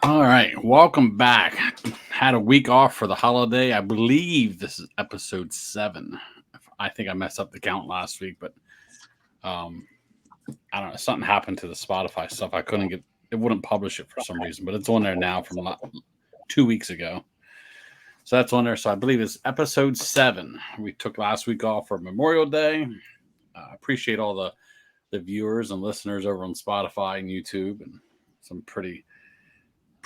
All right, welcome back. Had a week off for the holiday. I believe this is episode 7. I think I messed up the count last week, but um, I don't know. Something happened to the Spotify stuff. I couldn't get it. Wouldn't publish it for some reason, but it's on there now from 2 weeks ago. So that's on there. So I believe it's episode 7. We took last week off for Memorial Day. I appreciate all the viewers and listeners over on Spotify and YouTube, and some pretty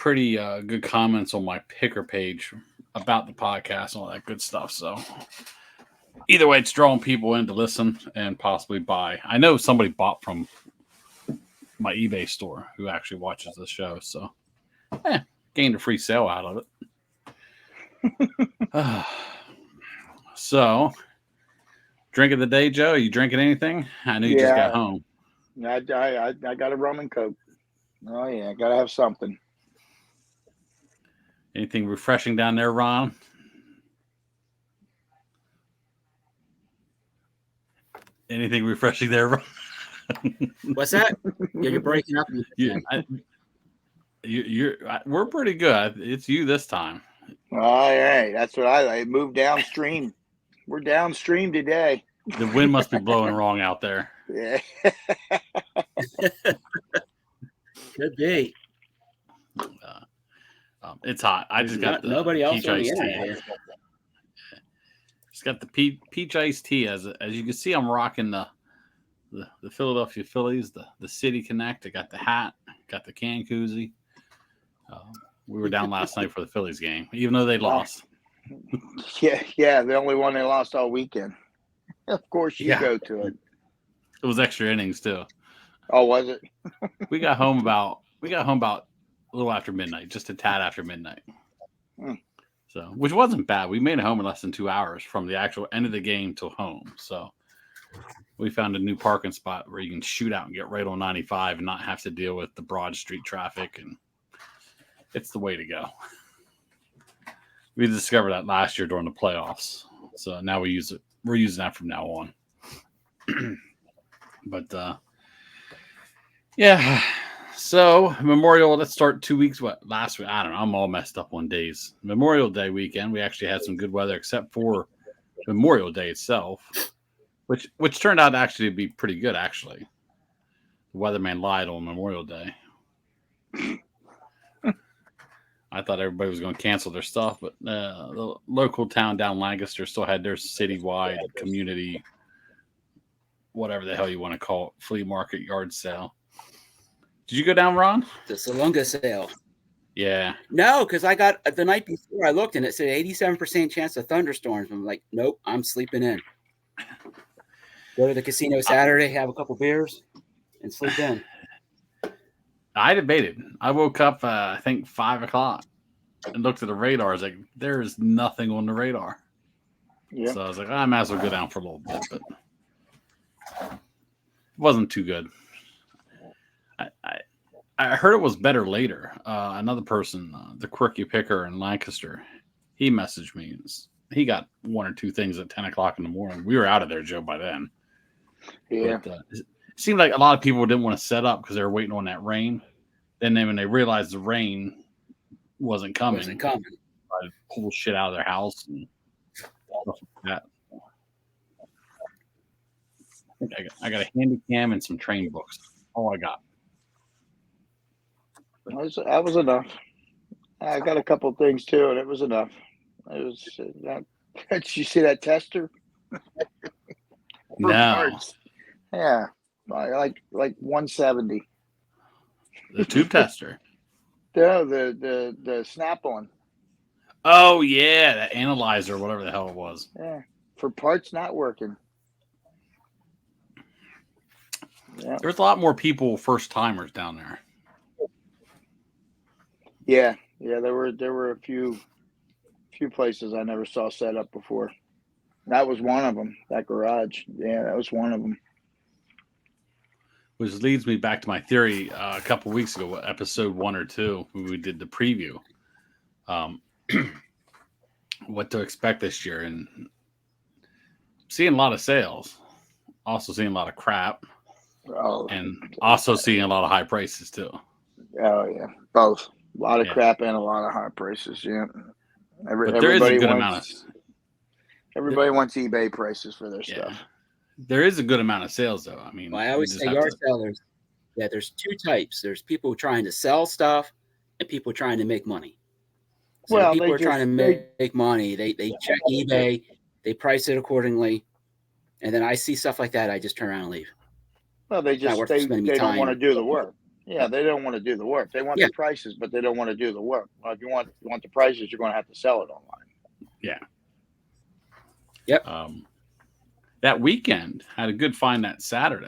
good comments on my Picker page about the podcast and all that good stuff. So either way, it's drawing people in to listen and possibly buy. I know somebody bought from my eBay store who actually watches the show, so gained a free sale out of it. So, drink of the day, Joe. Are you drinking anything? I know you just got home. I got a rum and coke. Oh yeah, I gotta have something. Anything refreshing down there, Ron? Anything refreshing there, Ron? What's that? Yeah, you're breaking up. We're pretty good. It's you this time. All right, that's what I moved downstream. We're downstream today. The wind must be blowing wrong out there. Yeah. Could be. It's hot. I just got nobody else peach on the iced tea. internet. Just got the peach iced tea. As you can see, I'm rocking the Philadelphia Phillies, the City Connect. I got the hat, got the can koozie. We were down last night for the Phillies game, even though they lost. Yeah, the only one they lost all weekend. Of course, you go to it. It was extra innings too. Oh, was it? We got home about a little after midnight, just a tad after midnight. So, which wasn't bad. We made it home in less than 2 hours from the actual end of the game till home. So, we found a new parking spot where you can shoot out and get right on 95 and not have to deal with the Broad Street traffic. And it's the way to go. We discovered that last year during the playoffs. So now we use it. We're using that from now on. But, yeah. So Memorial, let's start 2 weeks. Last week? I don't know. I'm all messed up on days. Memorial Day weekend, we actually had some good weather, except for Memorial Day itself, which turned out actually to be pretty good. Actually, the weatherman lied on Memorial Day. I thought everybody was going to cancel their stuff, but the local town down Lancaster still had their citywide community, whatever the hell you want to call it, flea market yard sale. Did you go down, Ron? The Salunga sale. Yeah. No, because I got the night before I looked and it said 87% chance of thunderstorms. I'm like, nope, I'm sleeping in. Go to the casino Saturday, have a couple beers, and sleep in. I debated. I woke up, I think 5 o'clock, and looked at the radar. I was like, there is nothing on the radar. Yeah. So I was like, I might as well go down for a little bit, but it wasn't too good. I heard it was better later. Another person, the Quirky Picker in Lancaster, he messaged me. He got 1 or 2 things at 10 o'clock in the morning. We were out of there, Joe, by then. Yeah. But, it seemed like a lot of people didn't want to set up because they were waiting on that rain. Then when they realized the rain wasn't coming, they pulled shit out of their house and stuff like that. I think I got a handy cam and some train books. All I got. That was enough. I got a couple things too, and it was enough. It was. Did you see that tester? No. Parts. Yeah, like 170. The tube tester. No, the Snap-on. Oh yeah, that analyzer, whatever the hell it was. Yeah, for parts not working. Yeah. There's a lot more people, first timers down there. Yeah. There were a few places I never saw set up before. That was one of them. That garage. Yeah, that was one of them. Which leads me back to my theory a couple weeks ago, episode 1 or 2, when we did the preview. What to expect this year, and seeing a lot of sales, also seeing a lot of crap, and also seeing a lot of high prices too. Oh yeah, both. lot of Yeah. crap and a lot of high prices. Yeah. But there is a good amount of Everybody wants eBay prices for their stuff. There is a good amount of sales, though. I mean, Well, I always say yard sellers. Yeah, there's two types. There's people trying to sell stuff and people trying to make money. So Well, people are trying to make money. They check eBay, they price it accordingly, and then I see stuff like that, I just turn around and leave. Well, they don't want to do the work. Yeah, they don't want to do the work. They want the prices, but they don't want to do the work. Well, if you want the prices, you're going to have to sell it online. Yeah. Yep. That weekend had a good find that Saturday.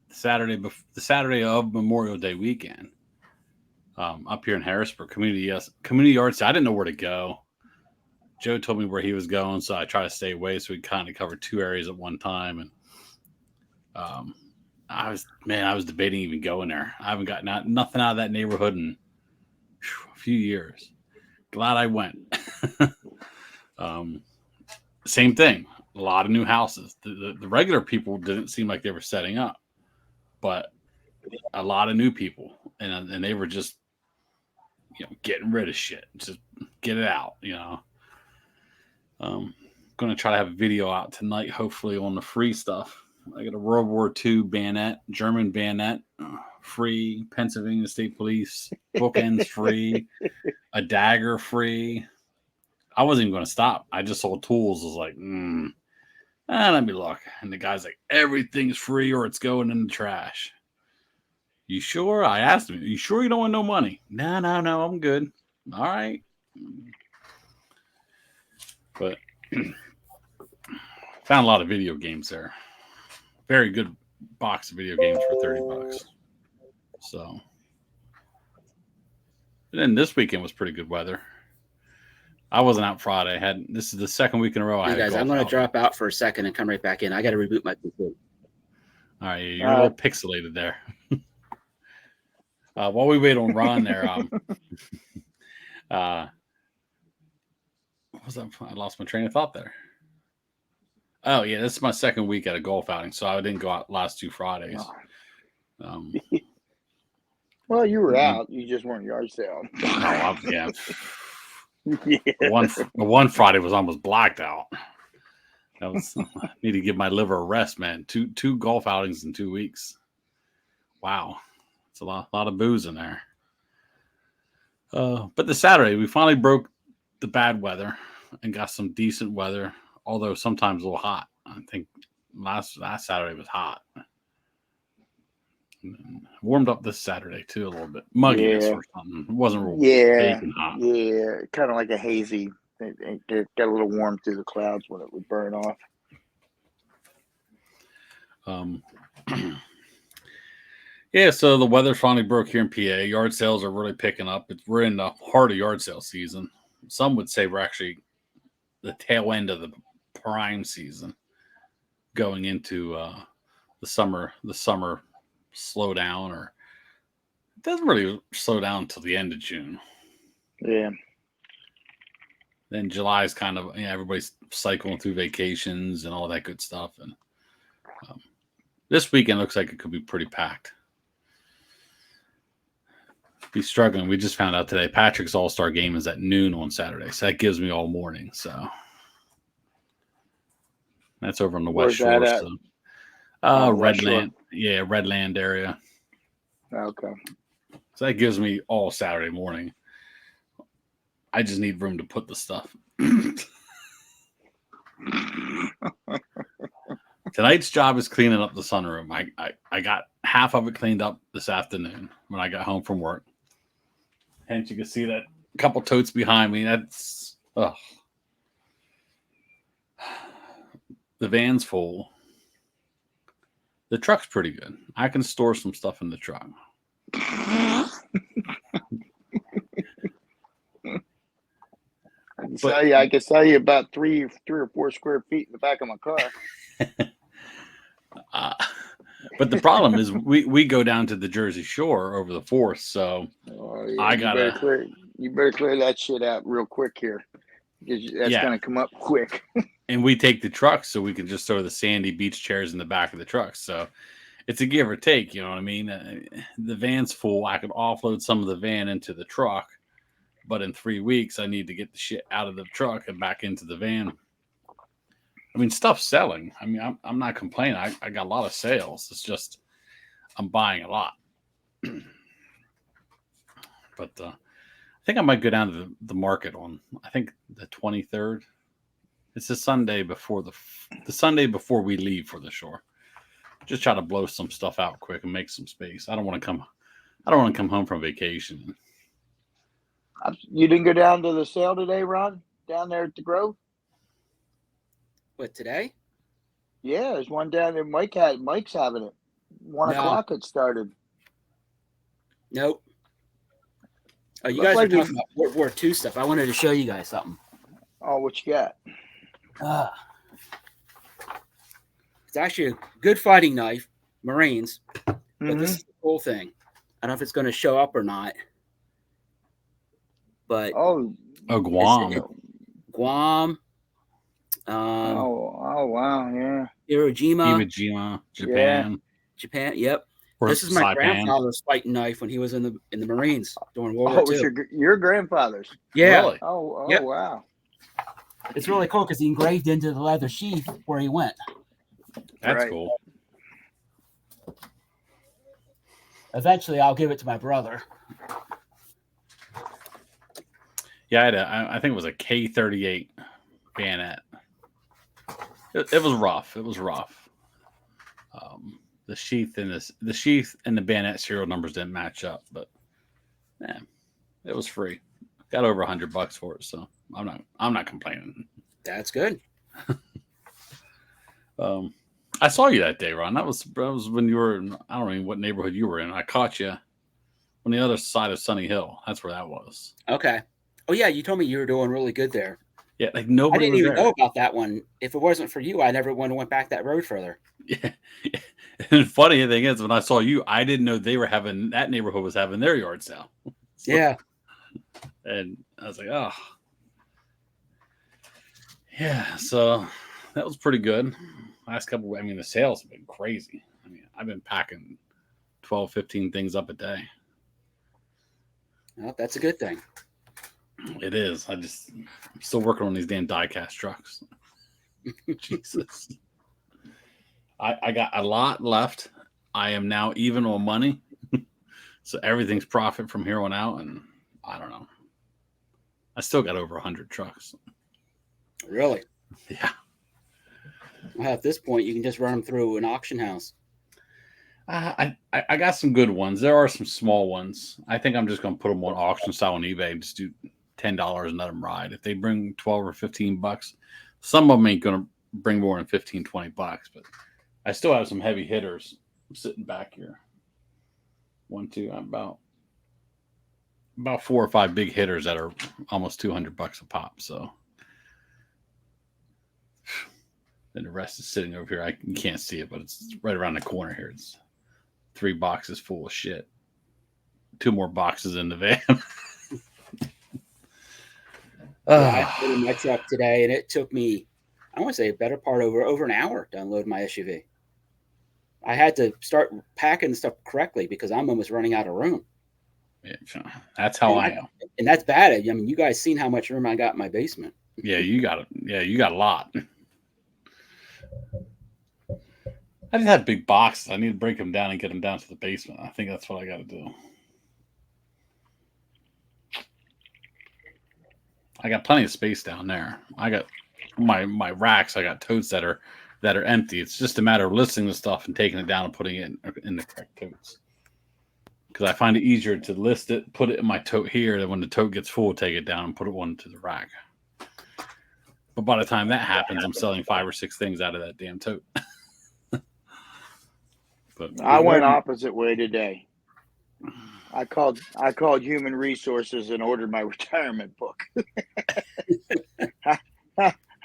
The Saturday of Memorial Day weekend. Up here in Harrisburg, community yard sale. I didn't know where to go. Joe told me where he was going, so I tried to stay away so we kind of covered two areas at one time. And I was debating even going there. I haven't got nothing out of that neighborhood in a few years. Glad I went. Same thing. A lot of new houses. The regular people didn't seem like they were setting up, but a lot of new people, and they were just getting rid of shit. Just get it out. Going to try to have a video out tonight, hopefully on the free stuff. I got a World War II bayonet, German bayonet, free, Pennsylvania State Police, bookends free, a dagger free. I wasn't even going to stop. I just saw tools. I was like, let me look. And the guy's like, everything's free or it's going in the trash. You sure? I asked him, you sure you don't want no money? No, I'm good. All right. But found a lot of video games there. Very good box of video games for $30. So, and then this weekend was pretty good weather. I wasn't out Friday. This is the second week in a row. Hey guys, I'm going to drop out for a second and come right back in. I got to reboot my PC. All right, you're a little pixelated there. While we wait on Ron there, what was that? I lost my train of thought there. Oh yeah, this is my second week at a golf outing, so I didn't go out last two Fridays. Well, you were out. You just weren't yard selling. Yeah. One Friday was almost blacked out. I need to give my liver a rest, man. Two golf outings in 2 weeks. Wow, it's a lot of booze in there. But the Saturday we finally broke the bad weather and got some decent weather, although sometimes a little hot. I think last Saturday was hot. Warmed up this Saturday too a little bit. Mugginess or something. It wasn't real big and hot. Yeah, kind of like a hazy. It got a little warm through the clouds when it would burn off. Yeah, so the weather finally broke here in PA. Yard sales are really picking up. We're in the heart of yard sale season. Some would say we're actually the tail end of the prime season, going into the summer slowdown, or it doesn't really slow down until the end of June. Yeah. Then July is kind of everybody's cycling through vacations and all that good stuff, and this weekend looks like it could be pretty packed. Be struggling. We just found out today Patrick's All-Star game is at noon on Saturday, so that gives me all morning. So that's over on the West Shore. So. Redland, Redland area. Okay. So that gives me all Saturday morning. I just need room to put the stuff. Tonight's job is cleaning up the sunroom. I got half of it cleaned up this afternoon when I got home from work. Hence, you can see that couple totes behind me. That's the van's full. The truck's pretty good. I can store some stuff in the truck. I can sell you about three or 4 square feet in the back of my car. But the problem is we go down to the Jersey Shore over the 4th, so I gotta. You better clear that shit out real quick here, because that's gonna come up quick. And we take the truck so we can just throw the sandy beach chairs in the back of the truck. So it's a give or take. You know what I mean? The van's full. I could offload some of the van into the truck, but in 3 weeks, I need to get the shit out of the truck and back into the van. I mean, stuff's selling. I mean, I'm not complaining. I got a lot of sales. It's just I'm buying a lot. But I think I might go down to the market on, I think, the 23rd. It's the Sunday before the Sunday before we leave for the shore. Just try to blow some stuff out quick and make some space. I don't want to come home from vacation. You didn't go down to the sale today, Ron? Down there at the Grove? What, today? Yeah, there's one down there. Mike's having it. 1 o'clock it started. Nope. Oh, you Looks guys like are talking about World War II stuff. I wanted to show you guys something. Oh, what you got? It's actually a good fighting knife, Marines, but this is the cool thing. I don't know if it's going to show up or not, but Guam. Guam. Oh wow, yeah. Iwo Jima, Japan. Japan. Yep. Or This is my Saipan. grandfather's fighting knife when he was in the Marines during World War II. Oh, it's your grandfather's. Yeah. Really? Oh, Yep. Wow. It's really cool because he engraved into the leather sheath where he went. That's Right. cool. Eventually, I'll give it to my brother. Yeah, I think it was a K38 bayonet. It was rough. It was rough. The sheath and the bayonet serial numbers didn't match up, but man, it was free. Got over $100 for it, so I'm not complaining. That's good. I saw you that day, Ron. That was when you were in, I don't know what neighborhood you were in. I caught you on the other side of Sunny Hill. That's where that was. Okay. Oh yeah, you told me you were doing really good there. Yeah, like nobody I didn't was even there. know about that one. If it wasn't for you, I never would have went back that road further. Yeah. And the funny thing is, when I saw you, I didn't know that neighborhood was having their yard sale. So, Yeah. And I was like, oh. Yeah, so that was pretty good. Last couple, I mean, the sales have been crazy. I mean, I've been packing 12, 15 things up a day. Well, that's a good thing. It is. I'm still working on these damn die-cast trucks. Jesus. I got a lot left. I am now even on money. So everything's profit from here on out. And I don't know. I still got over 100 trucks. Really? Yeah. Well, at this point, you can just run them through an auction house. I got some good ones. There are some small ones. I think I'm just going to put them on auction style on eBay and just do $10 and let them ride. If they bring 12 or 15 bucks, some of them ain't going to bring more than 15, 20 bucks, but I still have some heavy hitters sitting back here. 1, 2, about 4 or 5 big hitters that are almost 200 bucks a pop. So then the rest is sitting over here. You can't see it, but it's right around the corner here. It's 3 boxes full of shit. 2 more boxes in the van. I put in my truck today, and it took me, I want to say, a better part over an hour to unload my SUV. I had to start packing stuff correctly because I'm almost running out of room. Yeah, that's how I am. And that's bad. I mean, you guys seen how much room I got in my basement. Yeah, you got it. Yeah, you got a lot. I just have big boxes. I need to break them down and get them down to the basement. I think that's what I got to do. I got plenty of space down there. I got my racks. I got totes that are empty. It's just a matter of listing the stuff and taking it down and putting it in the correct totes. Because I find it easier to list it, put it in my tote here, then when the tote gets full, take it down and put it one to the rack. But by the time that happens, I'm selling 5 or 6 things out of that damn tote. But I went opposite way today. I called Human Resources and ordered my retirement book.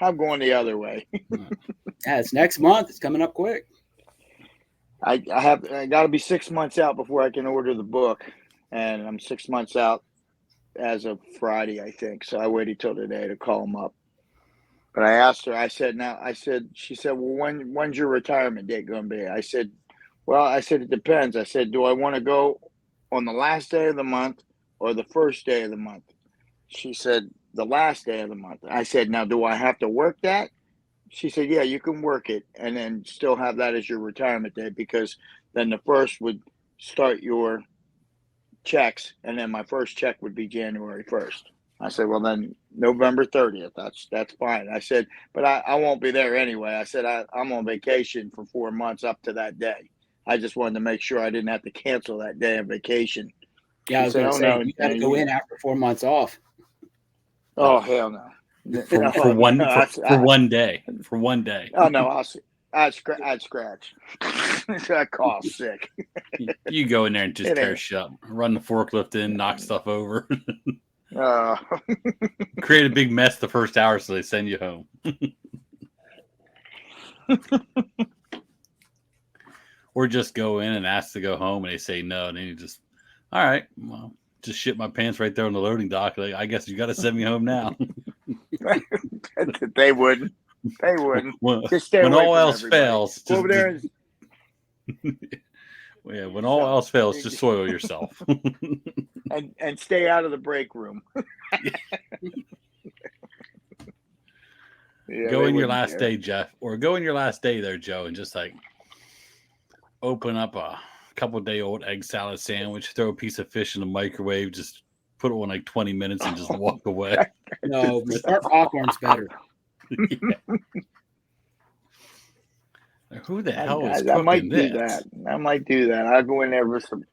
I'm going the other way. Yeah, it's next month. It's coming up quick. I got to be 6 months out before I can order the book, and I'm 6 months out as of Friday, I think. So I waited till today to call them up. But I asked her. She said, "Well, when's your retirement date going to be?" I said, Well, I said it depends. I said, do I want to go on the last day of the month or the first day of the month? She said, the last day of the month. I said, now, do I have to work that? She said, yeah, you can work it and then still have that as your retirement day, because then the first would start your checks, and then my first check would be January 1st. I said, well, then November 30th. That's fine. I said, but I won't be there anyway. I said, I'm on vacation for 4 months up to that day. I just wanted to make sure I didn't have to cancel that day of vacation. Yeah, I was going to say, you got to go in after 4 months off. Oh, hell no. For one day. For one day. Oh, no, I'd scratch. I call sick. You go in there and just tear shit up. Run the forklift in, knock stuff over. Create a big mess the first hour so they send you home. Or just go in and ask to go home and they say no. And then you just, all right, well, just shit my pants right there on the loading dock. Like, I guess you got to send me home now. They wouldn't. They wouldn't. Just stay when away all from else everybody. fails, Go over there. Yeah, when all else fails, just soil yourself. and stay out of the break room. Yeah, go in your last day, Jeff, or go in your last day there, Joe, and just like open up a couple-day-old egg salad sandwich, throw a piece of fish in the microwave, just put it on like 20 minutes and just walk away. No, start popcorn's better. Yeah. Who the hell is cooking I might this? do that. I might do that. I'll go in there with some.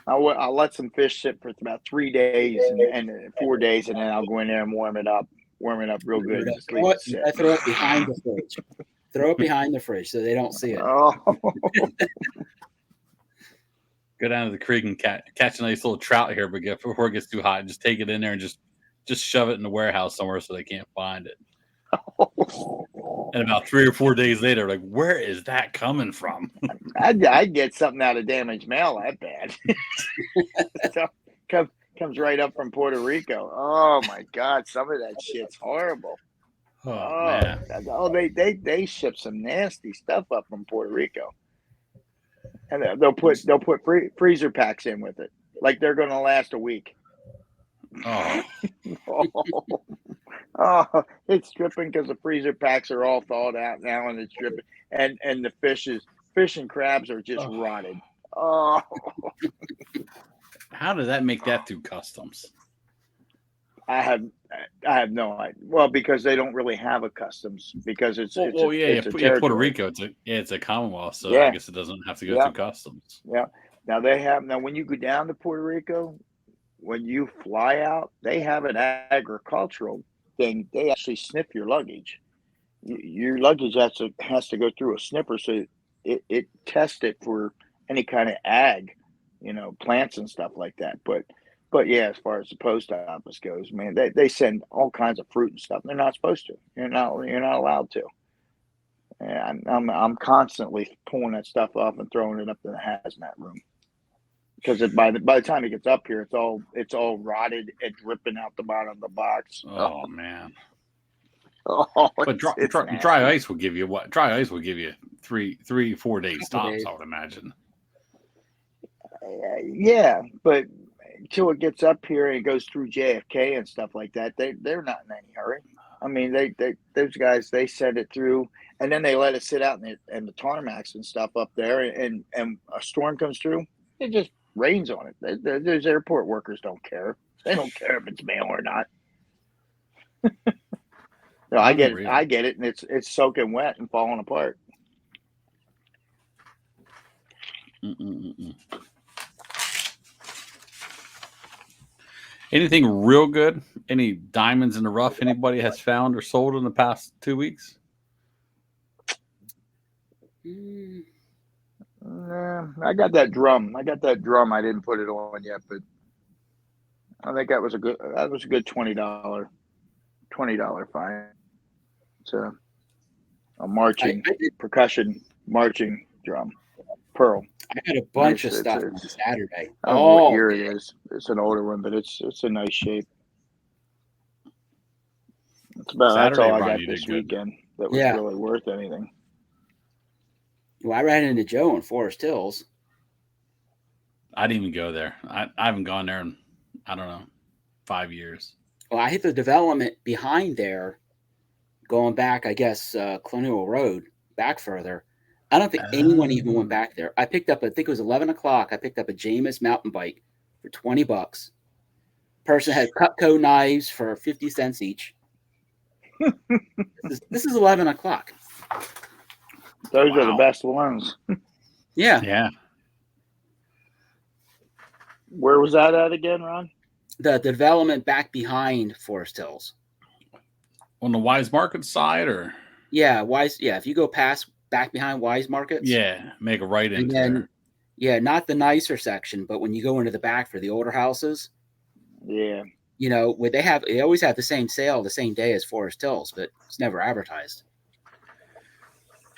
I'll let some fish sit for about 3 days and 4 days, and then I'll go in there and warm it up real good. Throw it behind the fridge. Throw it behind the fridge so they don't see it. Oh. Go down to the creek and catch a nice little trout here, but before it gets too hot, just take it in there and just shove it in the warehouse somewhere so they can't find it. And about 3 or 4 days later, like, where is that coming from? I'd get something out of damaged mail that bad. So, comes right up from Puerto Rico. Oh my God, some of that shit's horrible. Oh man. Oh, they ship some nasty stuff up from Puerto Rico, and they'll put freezer packs in with it, like they're going to last a week. Oh. Oh, it's dripping because the freezer packs are all thawed out now, and it's dripping, and the fish and crabs are just rotted. Oh. How does that make that through customs? I have no idea. Well, because they don't really have a customs, because it's Puerto Rico. It's a Commonwealth, so yeah. I guess it doesn't have to go through customs. Yeah. Now when you go down to Puerto Rico, when you fly out, they have an agricultural thing. They actually sniff your luggage. Your luggage has to go through a sniffer, so it tests it for any kind of ag, plants and stuff like that. But yeah, as far as the post office goes, man, they send all kinds of fruit and stuff. They're not supposed to. You're not allowed to. And I'm constantly pulling that stuff off and throwing it up in the hazmat room, because by the time it gets up here, it's all rotted and dripping out the bottom of the box. Oh man. Oh, but dry ice will give you what? Dry ice will give you 4 days stops, I would imagine. Yeah, but until it gets up here and it goes through JFK and stuff like that, they're not in any hurry. I mean, those guys, they send it through, and then they let it sit out in the tarmacs and stuff up there, and a storm comes through, it just rains on it. Those airport workers don't care. They don't care if it's mail or not. No, I get it, and it's soaking wet and falling apart. Anything real good? Any diamonds in the rough anybody has found or sold in the past 2 weeks? I got that drum. I didn't put it on yet, but I think that was a good $20 find. It's a marching percussion marching drum, pearl. I had a bunch of stuff on Saturday. I don't know what year it is. It's an older one, but it's a nice shape. That's all I got this weekend that was really worth anything. Well, I ran into Joe in Forest Hills. I didn't even go there. I haven't gone there in, I don't know, 5 years. Well, I hit the development behind there, going back, I guess, Colonial Road, back further. I don't think anyone even went back there. I picked up, I think it was 11 o'clock. I picked up a Jameis mountain bike for $20. Person had Cutco knives for 50 cents each. This is 11 o'clock. Those are the best ones. Yeah. Yeah. Where was that at again, Ron? The development back behind Forest Hills. On the Wise Market side, or? Yeah, Wise. Yeah, if you go past back behind Wise Markets. Yeah, make a right into then, there. Yeah, not the nicer section, but when you go into the back for the older houses. Yeah. You know, where they always have the same sale the same day as Forest Hills, but it's never advertised.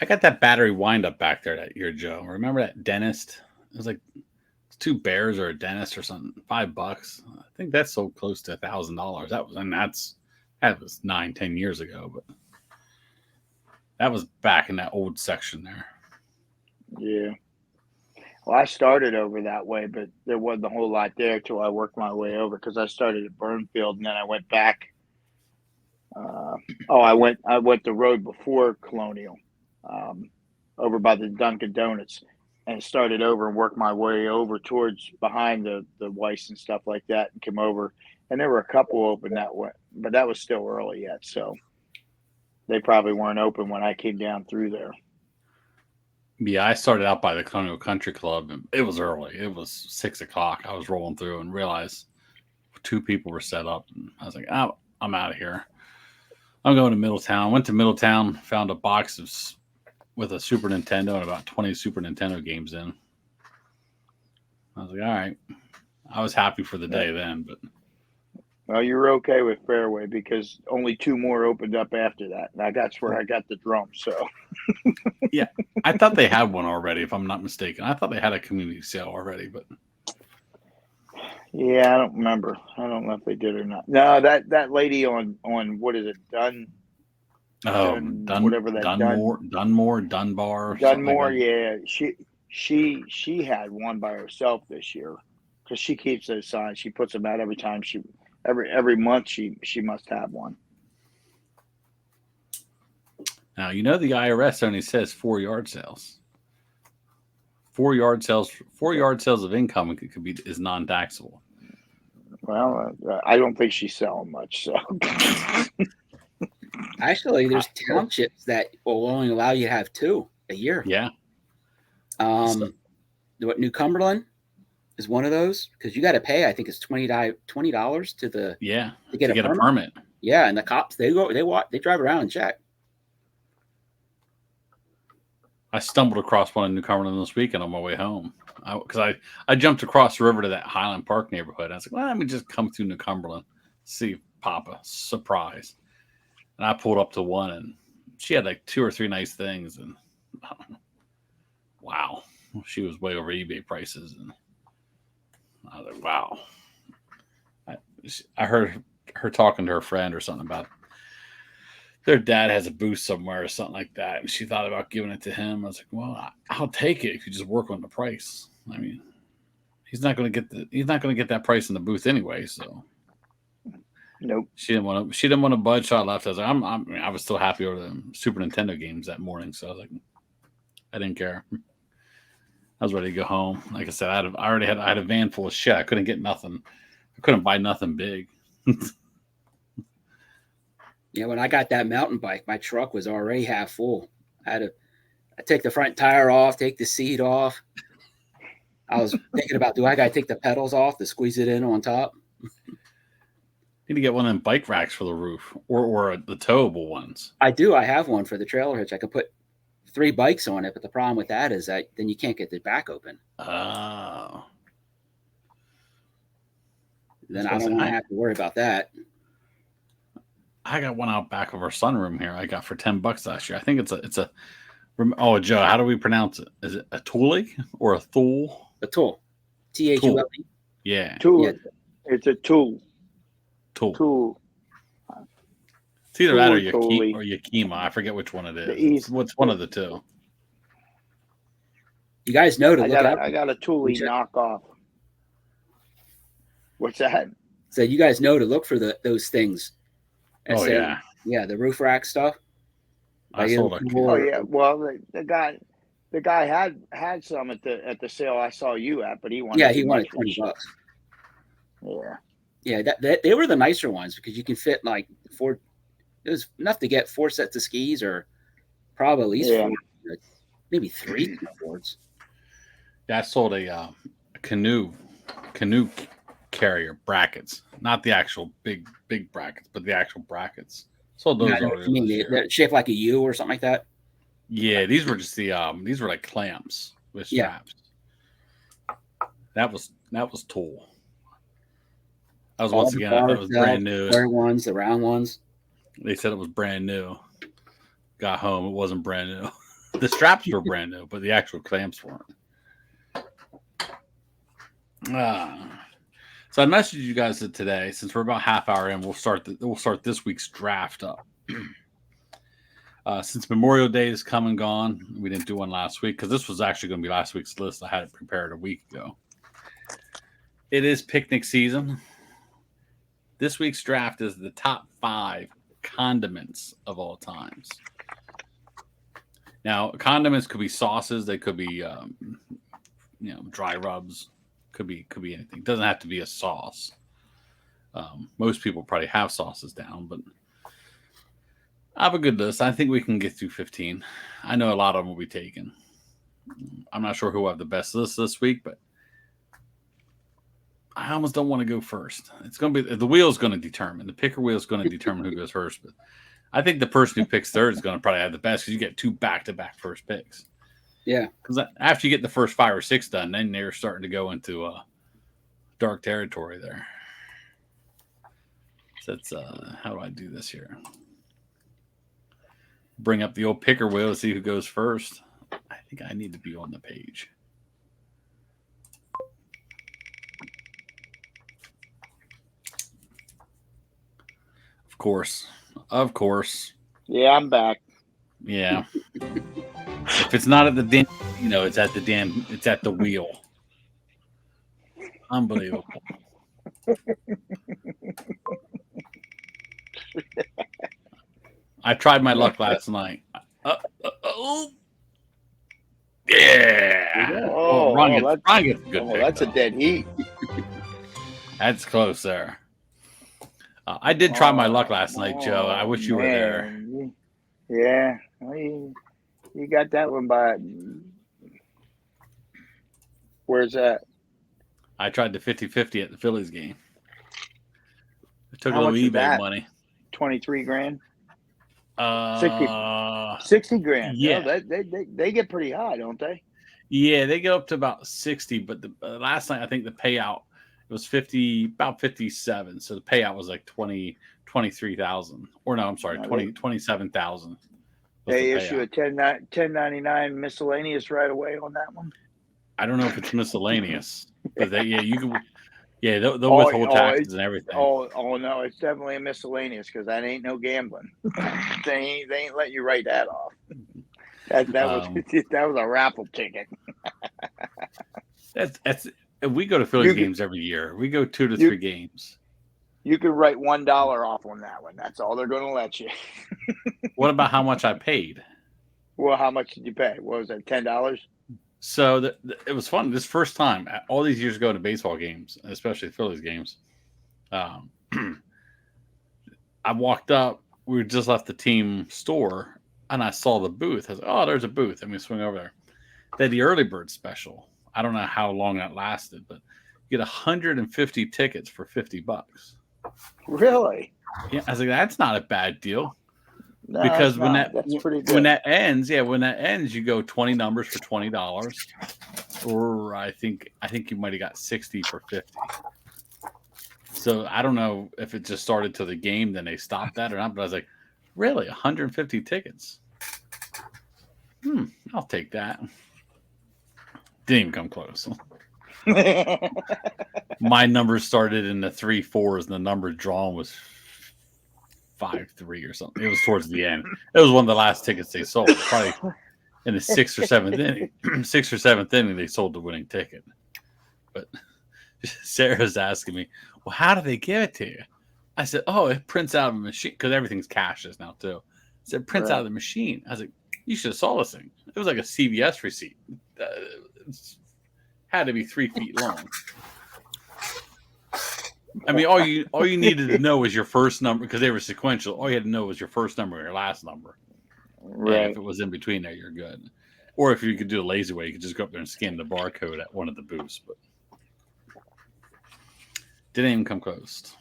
I got that battery wind up back there that year, Joe. Remember that dentist? It was like 2 bears or a dentist or something. $5. I think that sold close to $1,000. That was 9-10 years ago, but that was back in that old section there. Yeah. Well, I started over that way, but there wasn't a whole lot there till I worked my way over because I started at Burnfield and then I went back. I went the road before Colonial, over by the Dunkin' Donuts, and started over and worked my way over towards behind the Weiss and stuff like that, and came over. And there were a couple open that way, but that was still early yet, so they probably weren't open when I came down through there. Yeah, I started out by the Colonial Country Club, and it was early. It was 6 o'clock. I was rolling through and realized 2 people were set up. And I was like, oh, I'm out of here. I'm going to Middletown. Went to Middletown, found a box with a Super Nintendo and about 20 Super Nintendo games in. I was like, all right. I was happy for the day then, but. Well, you were okay with Fairway because only 2 more opened up after that. And that's where I got the drum. So, Yeah, I thought they had one already, if I'm not mistaken. I thought they had a community sale already, but. Yeah, I don't remember. I don't know if they did or not. No, that lady on what is it, whatever that Dunbar. Dunmore, like yeah. She had one by herself this year because she keeps those signs. She puts them out every time every month. She must have one. Now the IRS only says 4 yard sales. 4 yard sales of income is non-taxable. Well, I don't think she's selling much. So actually, there's townships that will only allow you to have 2 a year. Yeah. What New Cumberland is one of those because you got to pay. I think it's $20 to get a permit. Yeah, and the cops they drive around and check. I stumbled across one in New Cumberland this weekend on my way home because I jumped across the river to that Highland Park neighborhood. I was like, well, let me just come through New Cumberland, see Papa. Surprise. And I pulled up to one, and she had like 2 or 3 nice things. And wow, she was way over eBay prices. And I was like, wow. I heard her talking to her friend or something about their dad has a booth somewhere or something like that, and she thought about giving it to him. I was like, well, I'll take it if you just work on the price. I mean, he's not going to get that price in the booth anyway. So, nope. She didn't want to budge. So I left. I was like, I was still happy over the Super Nintendo games that morning. So I was like, I didn't care. I was ready to go home. Like I said, I had a van full of shit. I couldn't get nothing. I couldn't buy nothing big. Yeah, when I got that mountain bike, my truck was already half full. I take the front tire off, take the seat off. I was thinking about, do I got to take the pedals off to squeeze it in on top? Need to get one of them bike racks for the roof or the towable ones. I do. I have one for the trailer hitch. I could put 3 bikes on it, but the problem with that is that then you can't get the back open. Oh. Then I don't want to have to worry about that. I got one out back of our sunroom here. I got for $10 last year. I think it's a. Oh, Joe, how do we pronounce it? Is it a Thule or a Thule? A Thule. Thule. Yeah. Tool. Yeah. It's a tool. Tool. It's either that or Yakima. I forget which one it is. What's one of the 2? You guys know to I look got out. I got a Thule knockoff. What's that? So you guys know to look for those things. Oh, yeah. Yeah, the roof rack stuff. I sold Oh yeah. Well, the guy had some at the sale I saw you at, but he wanted he too wanted much for $20. himself. Yeah. Yeah, that they were the nicer ones because you can fit like 4. It was enough to get 4 sets of skis, or probably at least 4, maybe 3 snowboards. Yeah, I sold a canoe carrier brackets, not the actual big brackets, but the actual brackets. Sold those I mean, they're shaped like a U or something like that. Yeah, these were just these were like clamps with straps. Yeah. That was Tool. That was once again, I thought it was brand new. The ones, the round ones. They said it was brand new. Got home, it wasn't brand new. The straps were brand new, but the actual clamps weren't. So I messaged you guys today. Since we're about half hour in, we'll start this week's draft up. Since Memorial Day is come and gone, we didn't do one last week because this was actually going to be last week's list. I had it prepared a week ago. It is picnic season. This week's draft is the top 5 condiments of all times. Now, condiments could be sauces. They could be, dry rubs. Could be anything. It doesn't have to be a sauce. Most people probably have sauces down, but I have a good list. I think we can get through 15. I know a lot of them will be taken. I'm not sure who will have the best list this week, but I almost don't want to go first. It's going to be the wheel's going to determine. The picker wheel is going to determine who goes first. But I think the person who picks third is going to probably have the best because you get 2 back-to-back first picks. Yeah. Because after you get the first 5 or 6 done, then they're starting to go into dark territory there. So that's how do I do this here? Bring up the old picker wheel to see who goes first. I think I need to be on the page. Of course. Yeah, I'm back. Yeah. If it's not at the damn, it's at the wheel. Unbelievable. I tried my luck last night. Yeah. Ron gets a good pick. That's though. a dead heat. That's close there. I did try my luck last night, Joe. I wish you were there. Yeah. Well, you got that one by. Where's that? I tried the 50-50 at the Phillies game. I took How a little much was eBay that? money. 23 grand? 60 60 grand. Yeah. No, they get pretty high, don't they? Yeah, they go up to about 60, but the last night I think the payout was about 57. So the payout was like 23,000. Or no, I'm sorry, 27,000. They issue a 1099 miscellaneous right away on that one. I don't know if it's miscellaneous, but you can. Yeah, they'll withhold taxes and everything. Oh no, it's definitely a miscellaneous because that ain't no gambling. they ain't let you write that off. That was a raffle ticket. That's we go to Phillies games every year. We go 2 to 3 games. You could write $1 off on that one. That's all they're going to let you. What about how much I paid? Well, how much did you pay? What was that, $10? So it was fun. This first time, all these years ago to baseball games, especially Phillies games, I walked up. We just left the team store, and I saw the booth. I was like, oh, there's a booth. I'm going to swing over there. They had the early bird special. I don't know how long that lasted, but you get 150 tickets for $50. Really? Yeah, I was like, that's not a bad deal. No, because that's pretty good. When that ends, you go 20 numbers for $20, or I think you might have got 60 for 50. So I don't know if it just started to the game, then they stopped that or not. But I was like, really, 150 tickets? I'll take that. Didn't even come close. My numbers started in the 3 4s, and the number drawn was 5 3 or something. It was towards the end. It was one of the last tickets they sold. Probably in the sixth or seventh inning. Sixth or seventh inning, they sold the winning ticket. But Sarah's asking me, "Well, how do they give it to you?" I said, "Oh, it prints out of a machine because everything's cashless now too." I said, "Prints out of the machine." I was like, "You should have saw this thing. It was like a CVS receipt. It had to be 3 feet long." I mean, all you needed to know was your first number because they were sequential. All you had to know was your first number and your last number. Right. And if it was in between there, you're good. Or if you could do a lazy way, you could just go up there and scan the barcode at one of the booths. But didn't even come close.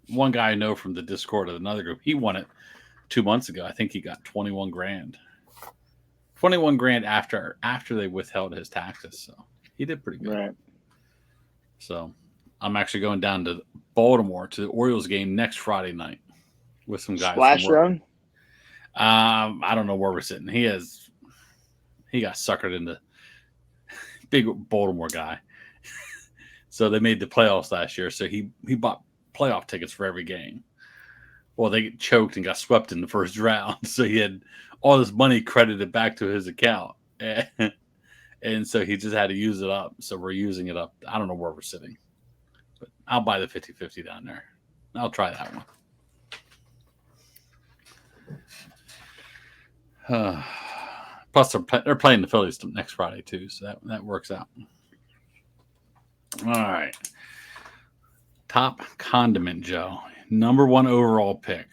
One guy I know from the Discord of another group, he won it 2 months ago. I think he got 21 grand. 21 grand after they withheld his taxes. So he did pretty good. Right. So I'm actually going down to Baltimore to the Orioles game next Friday night with some guys. Splash Zone? I don't know where we're sitting. He got suckered into big Baltimore guy. So they made the playoffs last year. So he bought playoff tickets for every game. Well, they get choked and got swept in the first round. So he had all this money credited back to his account. And so he just had to use it up. So we're using it up. I don't know where we're sitting. But I'll buy the 50-50 down there. I'll try that one. Plus, they're playing the Phillies next Friday, too. So that works out. All right. Top condiment, Joe. Number 1 overall pick.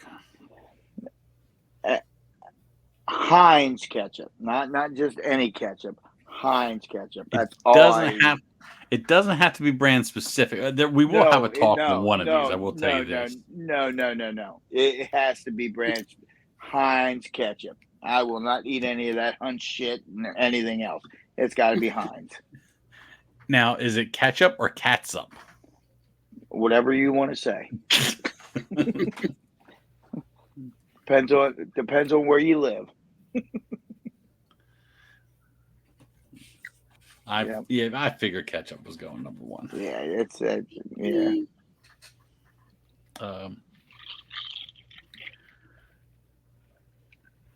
Heinz ketchup. Not just any ketchup. Heinz ketchup. That's It doesn't have to be brand specific. We will have a talk on one of these. I will tell you this. No. It has to be brand Heinz ketchup. I will not eat any of that Hunt shit or anything else. It's got to be Heinz. Now, is it ketchup or catsup? Whatever you want to say. Depends on where you live. I figured ketchup was going number 1. Yeah, it's yeah.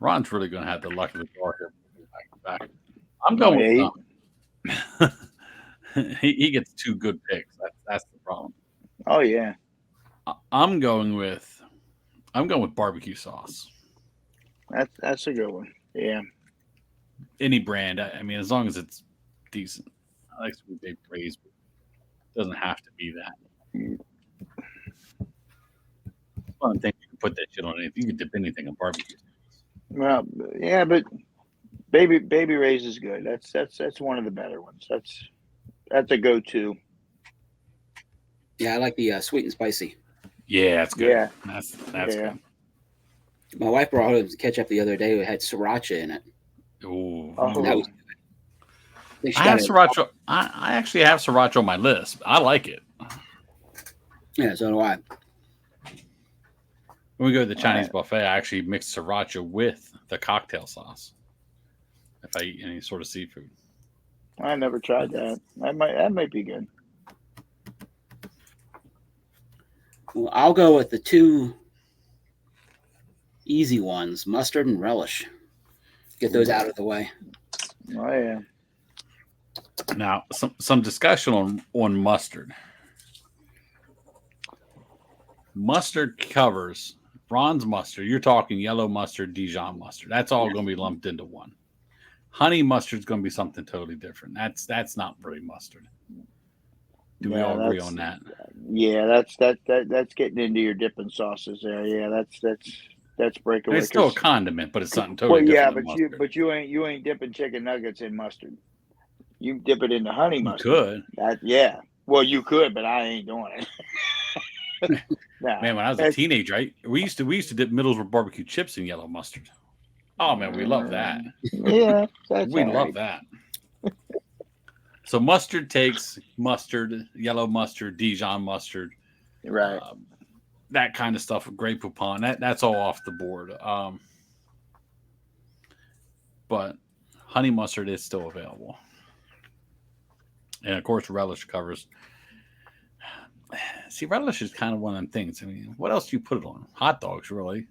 Ron's really going to have the luck of the draw here. Back. I'm going with he gets 2 good picks. That's the problem. Oh yeah. I'm going with barbecue sauce. That's a good one. Yeah. Any brand. I mean, as long as it's decent. I like Sweet Baked Ray's, but it doesn't have to be that. I don't think you can put that shit on anything. You can dip anything on barbecue. Well, yeah, but Baby Ray's is good. That's one of the better ones. That's a go-to. Yeah, I like the sweet and spicy. Yeah, that's good. Yeah. That's good. My wife brought home ketchup the other day. It had sriracha in it. Ooh. Oh. That was good. I have sriracha. I actually have sriracha on my list. I like it. Yeah, so do I. When we go to the Chinese buffet, I actually mix sriracha with the cocktail sauce if I eat any sort of seafood. I never tried that. That might be good. Well, I'll go with the 2 easy ones, mustard and relish. Get those out of the way. Oh yeah. Now, some discussion on mustard. Mustard covers Ron's mustard. You're talking yellow mustard, Dijon mustard. That's all going to be lumped into one. Honey mustard is going to be something totally different. That's not really mustard. Do we all agree on that? Yeah, that's getting into your dipping sauces there. Yeah, that's breakaway. I mean, it's still a condiment, but it's something totally different. Yeah, but you ain't dipping chicken nuggets in mustard. You dip it into honey mustard. You could. Well, you could, but I ain't doing it. Man, when I was a teenager, we used to dip Middlesbrough barbecue chips in yellow mustard. Oh man, we love that. Yeah, we love that. So mustard takes mustard, yellow mustard, Dijon mustard, right? That kind of stuff. Grey Poupon. That's all off the board. But honey mustard is still available, and of course relish covers. See, relish is kind of one of them things. I mean, what else do you put it on? Hot dogs, really?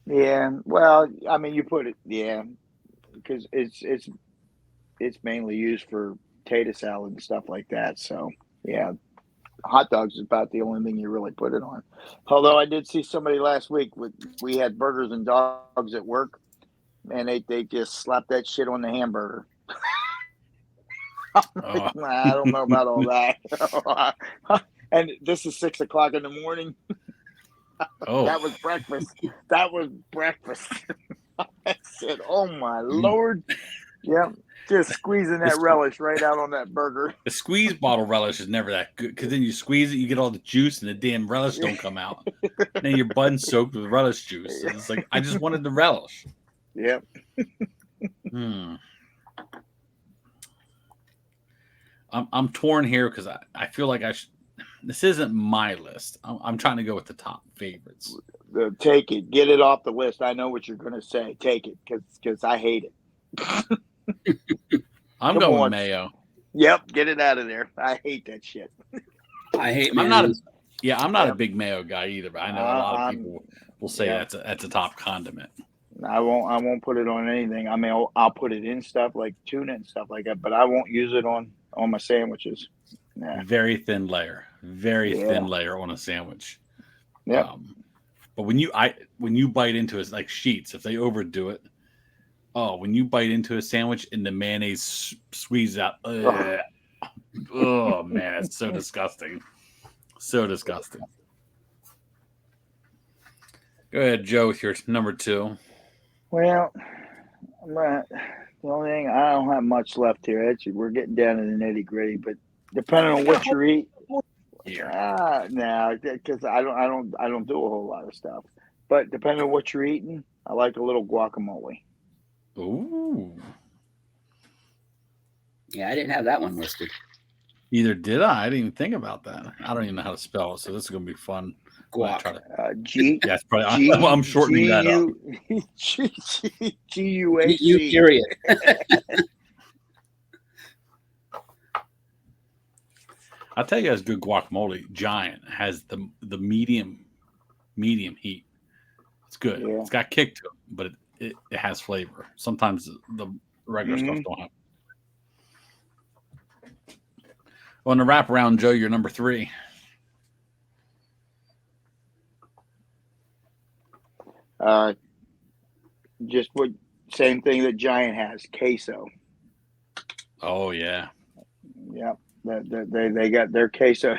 Yeah. Well, I mean, you put it. Yeah. because it's mainly used for potato salad and stuff like that. So yeah, hot dogs is about the only thing you really put it on. Although I did see somebody last week we had burgers and dogs at work, and they just slapped that shit on the hamburger. Oh. I don't know about all that. And this is 6 o'clock in the morning. Oh, That was breakfast. That was breakfast. I said, "Oh my Lord!" Yeah, just squeezing that relish right out on that burger. the squeeze bottle relish is never that good because then you squeeze it, you get all the juice, and the damn relish don't come out. And then your bun's soaked with relish juice. And it's like I just wanted the relish. Yep. I'm torn here because I feel like this isn't my list. I'm trying to go with the top favorites. Take it. Get it off the list. I know what you're going to say. Take it because I hate it. I'm going with mayo. Yep. Get it out of there. I hate that shit. I hate mayonnaise. I'm not a big mayo guy either, but I know a lot of people will say that's a top condiment. I won't put it on anything. I mean, I'll put it in stuff like tuna and stuff like that, but I won't use it on my sandwiches. Nah. Very thin layer. Thin layer on a sandwich. Yeah. But when you bite into it, like sheets, if they overdo it, when you bite into a sandwich and the mayonnaise squeezes out, oh man, it's so disgusting. So disgusting. Go ahead, Joe, with your number 2. Well, the only thing, I don't have much left here. Actually, we're getting down to the nitty gritty, but depending on what you eat, because I don't do a whole lot of stuff. But depending on what you're eating, I like a little guacamole. Ooh. Yeah, I didn't have that one listed. Neither did I. I didn't even think about that. I don't even know how to spell it, so this is going to be fun. Guac. Yeah, it's probably. I'm shortening that up. Guac. You period. I'll tell you guys, good guacamole. Giant has the medium heat. It's good. Yeah. It's got kick to it, but it has flavor. Sometimes the regular stuff don't have. On the wraparound, Joe, you're number 3. Just same thing that Giant has, queso. Oh yeah. Yep. They got their queso.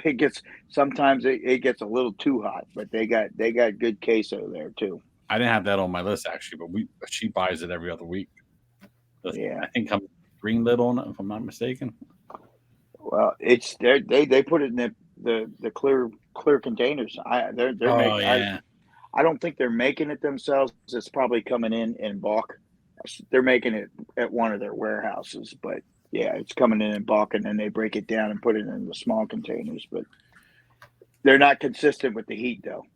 Sometimes it gets a little too hot, but they got good queso there too. I didn't have that on my list actually, but she buys it every other week. I think I'm green lid on it, if I'm not mistaken. Well, it's they put it in the clear containers. They're making. I don't think they're making it themselves. It's probably coming in bulk. They're making it at one of their warehouses, but yeah, it's coming in bulk, and then they break it down and put it in the small containers. But they're not consistent with the heat, though.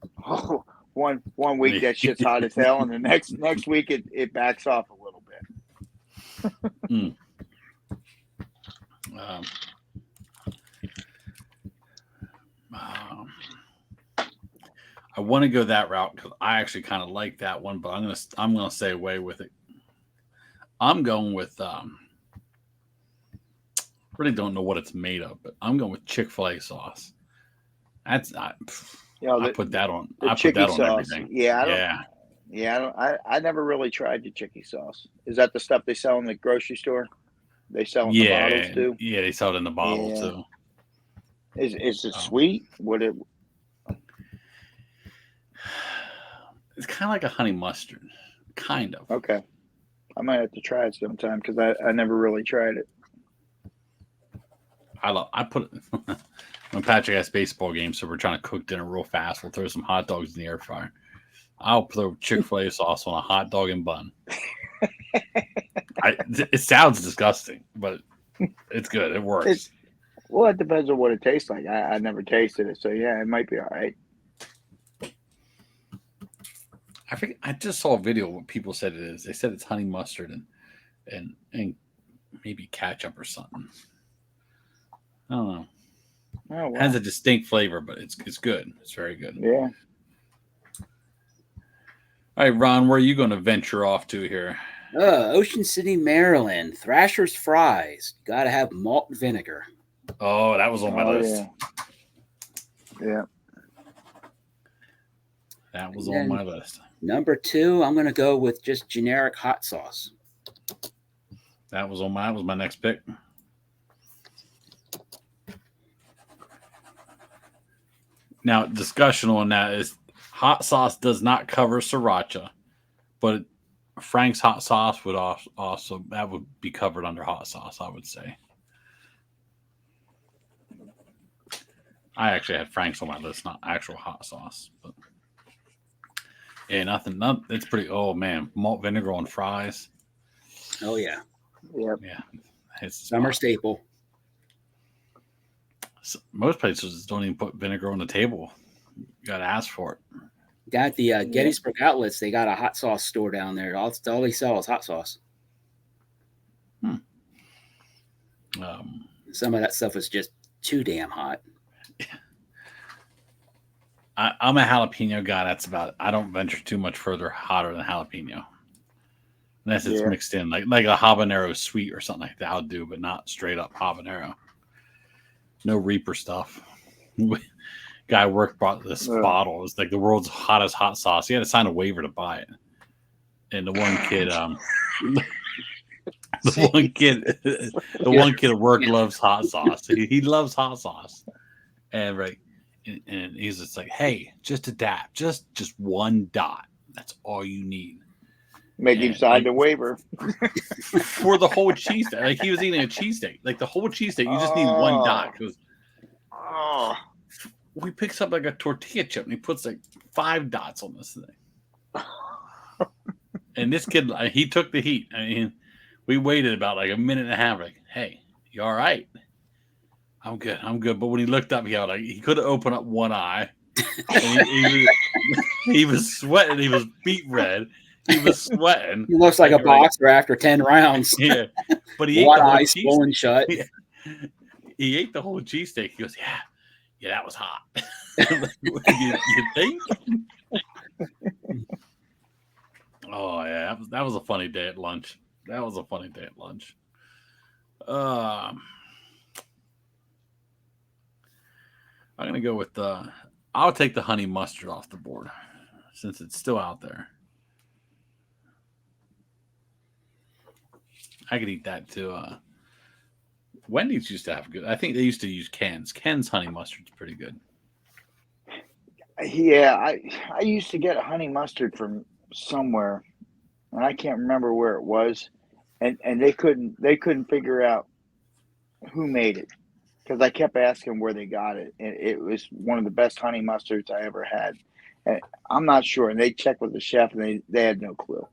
One week that shit's hot as hell, and the next week it backs off a little bit. I want to go that route because I actually kind of like that one, but I'm gonna stay away with it. I'm going with really don't know what it's made of, but I'm going with Chick-fil-A sauce. I put that on. I put that on everything. I never really tried the chicky sauce. Is that the stuff they sell in the grocery store? They sell in the bottles too. Yeah, they sell it in the bottle too. Is it sweet? It's kind of like a honey mustard, kind of. Okay, I might have to try it sometime because I never really tried it. I put it when Patrick has baseball games, so we're trying to cook dinner real fast. We'll throw some hot dogs in the air fryer. I'll throw Chick-fil-A sauce on a hot dog and bun. It sounds disgusting, but it's good. It works. It depends on what it tastes like. I never tasted it, so yeah, it might be all right. I just saw a video what people said it is. They said it's honey mustard and maybe ketchup or something. I don't know. Oh, wow. It has a distinct flavor, but it's good. It's very good. Yeah. All right, Ron, where are you going to venture off to here? Ocean City, Maryland. Thrasher's Fries. Got to have malt vinegar. Oh, that was on my list. Yeah. That was on my list. Number 2, I'm going to go with just generic hot sauce. That was my next pick. Now, discussion on that is hot sauce does not cover sriracha, but Frank's hot sauce would also that would be covered under hot sauce, I would say. I actually had Frank's on my list, not actual hot sauce, but yeah, nothing. It's pretty. Oh man, malt vinegar on fries. Oh yeah, yep. Yeah, it's summer staple. Most places don't even put vinegar on the table. You got to ask for it. Got the Gettysburg Outlets. They got a hot sauce store down there. All they sell is hot sauce. Some of that stuff is just too damn hot. I'm a jalapeno guy. That's about it. I don't venture too much further hotter than jalapeno. Unless it's mixed in, like a habanero sweet or something like that, I'll do, but not straight up habanero. No Reaper stuff. Guy at work brought this bottle. It was like the world's hottest hot sauce. He had to sign a waiver to buy it. And the one kid, the one kid at work loves hot sauce. He loves hot sauce. And and he's just like, hey, just adapt. Just one dot. That's all you need. Make him sign the waiver. For the whole cheesesteak. Like he was eating a cheesesteak. Like the whole cheesesteak, you just need one dot. We picks up like a tortilla chip and he puts like 5 dots on this thing. And this kid, he took the heat. I mean, we waited about like a minute and a half. Like, hey, you all right? I'm good. But when he looked up, he could have opened up one eye. And he was sweating. He was beet red. He was sweating. He looks like a boxer after 10 rounds. Yeah, but he ate one the whole eye swollen shut. He ate the whole cheesesteak. He goes, yeah, that was hot. you think? Oh yeah, that was a funny day at lunch. I'm gonna go with I'll take the honey mustard off the board since it's still out there. I could eat that too. Wendy's used to have good. I think they used to use Ken's. Ken's honey mustard's pretty good. Yeah, I used to get a honey mustard from somewhere, and I can't remember where it was, and they couldn't figure out who made it because I kept asking where they got it, and it was one of the best honey mustards I ever had. And I'm not sure, and they checked with the chef, and they had no clue.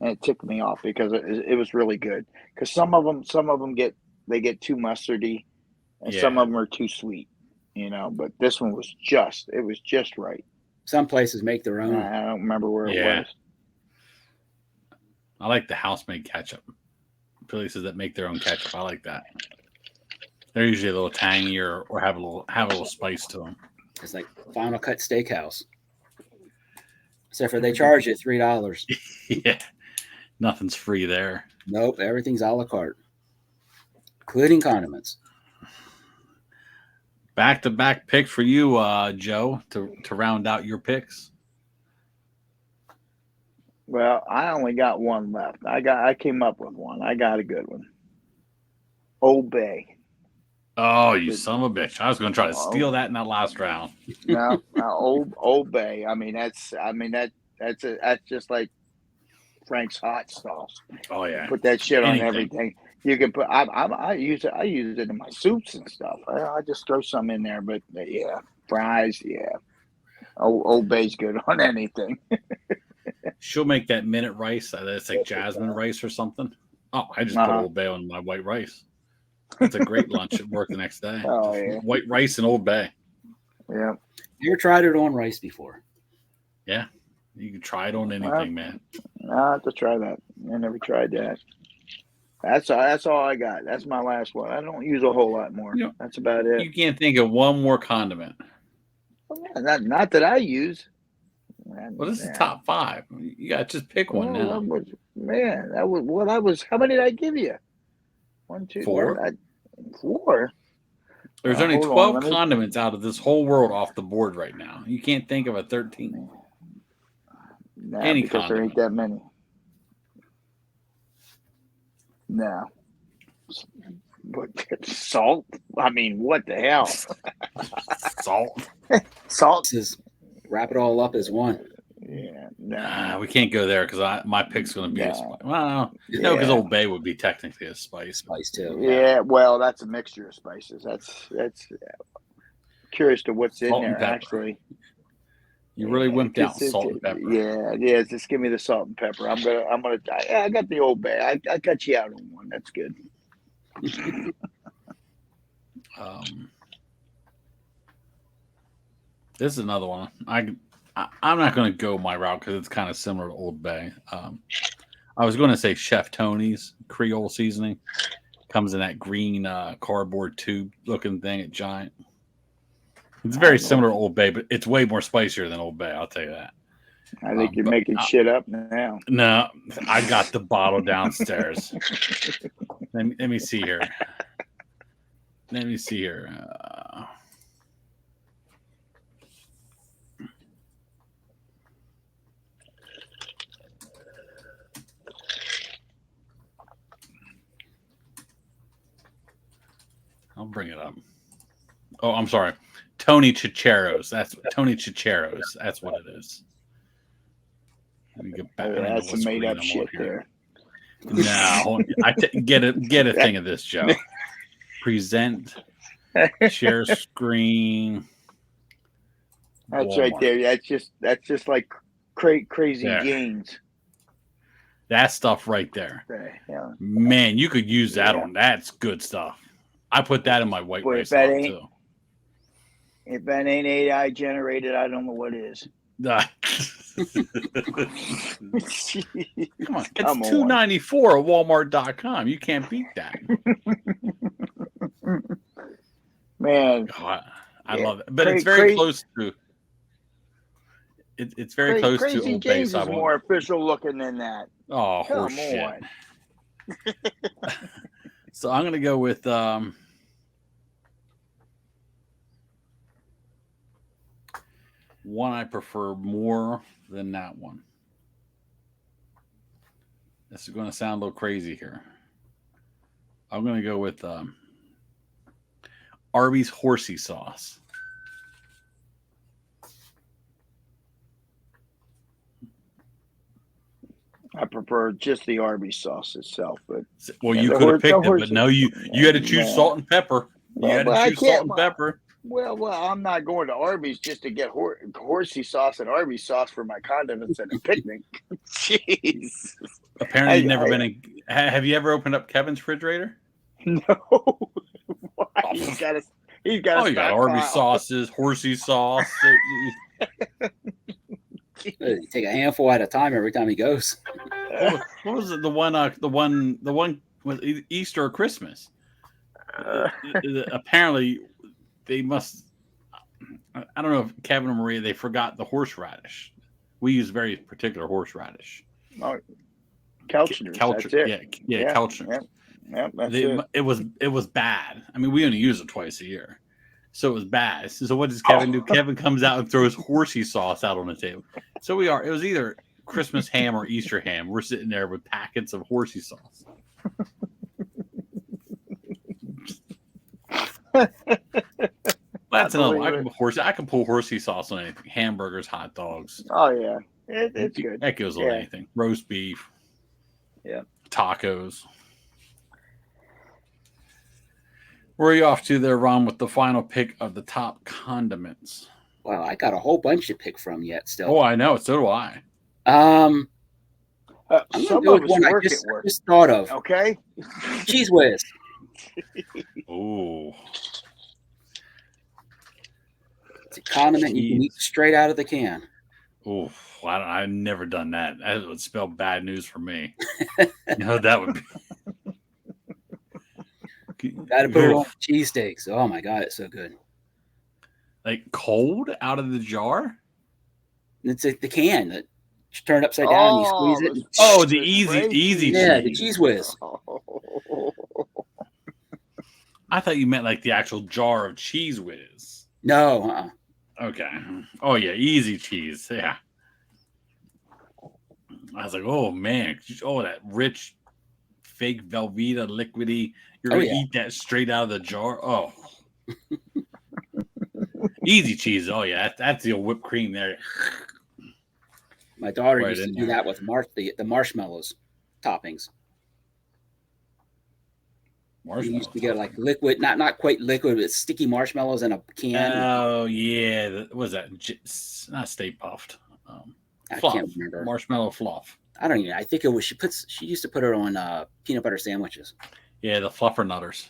And it ticked me off because it was really good. Because some of them get too mustardy, and some of them are too sweet, But this one was just right. Some places make their own. I don't remember where it was. I like the house-made ketchup. Places that make their own ketchup, I like that. They're usually a little tangy or have a little spice to them. It's like Final Cut Steakhouse, except for they charge you $3. Yeah. Nothing's free there. Nope, everything's a la carte, including condiments. Back-to-back picks for you, Joe, to round out your picks. Well, I only got one left. I came up with one. I got a good one. Old Bay. Oh, you son of a bitch! I was going to try to steal that in that last round. No, Old Bay. I mean, that's just like Frank's hot sauce. Oh yeah, put that shit on everything. You can put. I use it. I use it in my soups and stuff. I just throw some in there. But yeah, fries. Yeah, Old Bay's good on anything. She'll make that minute rice. That's like jasmine rice or something. Oh, I just put Old Bay on my white rice. That's a great lunch at work the next day. Oh yeah, white rice and Old Bay. Yeah. You ever tried it on rice before? Yeah. You can try it on anything, man. I have to try that. I never tried that. That's all I got. That's my last one. I don't use a whole lot more. That's about it. You can't think of one more condiment. Not that I use. Well, this is top 5. You got to just pick one now. That was. How many did I give you? 1, 2, 4. 4. There's only 12 condiments out of this whole world off the board right now. You can't think of a 13th. No, Any because condiment. there ain't that many. No. But salt? I mean, what the hell? Salt. Salt. Just wrap it all up as one. Yeah, no. We can't go there because my pick's going to be a spice. Well, no, because Old Bay would be technically a spice. Spice too. Yeah, well, that's a mixture of spices. That's curious to what's Salt in and there, pepper. actually. You really wimped out salt and pepper. Yeah. Just give me the salt and pepper. I'm gonna. I got the Old Bay. I got you out on one. That's good. This is another one. I'm not going to go my route because it's kind of similar to Old Bay. I was going to say Chef Tony's Creole seasoning. Comes in that green cardboard tube looking thing at Giant. It's very similar to Old Bay, but it's way more spicier than Old Bay. I'll tell you that. I think you're making shit up now. No, I got the bottle downstairs. Let me see here. I'll bring it up. Oh, I'm sorry. Tony Chicheros. That's Tony Chicheros. That's what it is. Let me get back. That's some made up shit there. No, get a thing of this, Joe. Present, share screen. That's Walmart. right there. That's just like crazy gains. That stuff right there. Yeah. Man, you could use that on. That's good stuff. I put that in my white rice too. If that ain't AI generated, I don't know what is. Come on, it's $2.94 at Walmart.com. You can't beat that. Man, God, I love it, but it's very close to. It's very close to Crazy Old Bay. James is more official looking than that. Oh, horse shit! So I'm gonna go with one I prefer more than that one. This is going to sound a little crazy here. I'm going to go with Arby's horsey sauce. I prefer just the Arby's sauce itself, but you could have picked it, but no, you had to choose salt and pepper. You had to choose salt and pepper. Well, I'm not going to Arby's just to get horsey sauce and Arby's sauce for my condiments at a picnic. Jeez. Apparently, you've never been. Have you ever opened up Kevin's refrigerator? No. Why? He's got. You got Arby's sauces, horsey sauce. Take a handful at a time every time he goes. What was it? The one was Easter or Christmas. Apparently, they must. I don't know if Kevin and Maria they forgot the horseradish. We use very particular horseradish. Oh, Kelchner. Yeah, Kelchner. Yeah, that's it. It was bad. I mean, we only use it twice a year, so it was bad. So what does Kevin do? Kevin comes out and throws horsey sauce out on the table. So it was either Christmas ham or Easter ham. We're sitting there with packets of horsey sauce. That's another one. I can pull horsey sauce on anything. Hamburgers, hot dogs. Oh yeah, it's good. That goes on anything. Roast beef. Yeah. Tacos. Where are you off to there, Ron, with the final pick of the top condiments? Well, I got a whole bunch to pick from yet still. Oh, I know. So do I. I'm some going to of do one I just thought of. Okay. Cheese whiz. Ooh. It's a condiment you can eat straight out of the can. Ooh, I've never done that. That would spell bad news for me. That would be. Got to put it on cheesesteaks. Oh my God, it's so good. Like cold out of the jar? It's the can that you turn it upside down and you squeeze it. And, Oh, the easy yeah, cheese. the cheese whiz. I thought you meant like the actual jar of cheese whiz. No, Okay. Oh yeah, easy cheese. Yeah. I was like, oh man, oh that rich, fake Velveeta liquidy. You're gonna eat that straight out of the jar. Oh, easy cheese. Oh yeah, that's the old whipped cream there. My daughter Right used to in do there. that with the marshmallows toppings. You used to get like liquid, not quite liquid, but sticky marshmallows in a can. Oh yeah, what was that? Not Stay Puffed. I Fluff. can't remember. Marshmallow fluff. I don't even. I think it was she used to put it on peanut butter sandwiches. Yeah, the fluffer nutters.